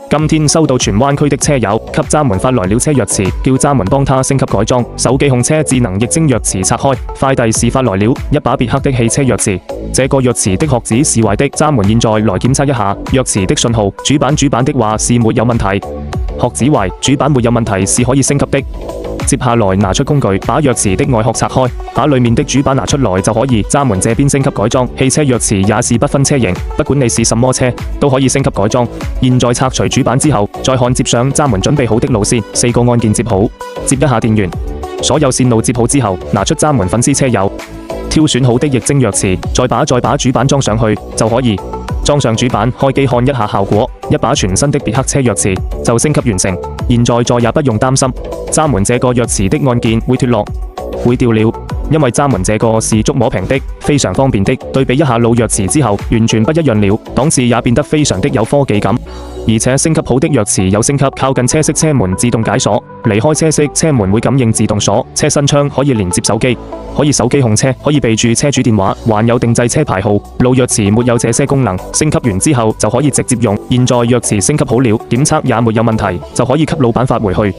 今天收到荃灣區的車友給閘門發來了車鑰匙，叫閘門幫他升級改裝手機控車智能液晶鑰匙拆開，快遞是發來了一把別克的汽車鑰匙，這個鑰匙的殼子是壞的，閘門現在來檢測一下鑰匙的信號，主板的話是沒有問題，殼子壞，主板沒有問題是可以升級的。接下來拿出工具，把鑰匙的外殼拆開，把裡面的主板拿出來就可以。閘門這邊升級改裝汽車鑰匙也是不分車型，不管你是什麼車都可以升級改裝。現在拆除主板之後，再看接上閘門準備好的路線，4個按鍵接好，接一下電源。所有線路接好之後，拿出閘門粉絲車友挑選好的液晶鑰匙，再把主板裝上去就可以。裝上主板，開機看一下效果，一把全新的別克車鑰匙就升級完成。現在再也不用擔心閘門這個鑰匙的按鍵會脫落、會掉了，因為閘門這個是觸摸屏的，非常方便的。對比一下老鑰匙之後，完全不一樣了，檔次也變得非常的有科技感。而且升級好的鑰匙有升級靠近車式車門自動解鎖，離開車式車門會感應自動鎖，車身窗可以連接手機，可以手機控車，可以備注車主電話，還有定制車牌號。老鑰匙沒有這些功能，升級完之後就可以直接用。現在鑰匙升級好了，檢測也沒有問題，就可以給老闆發回去。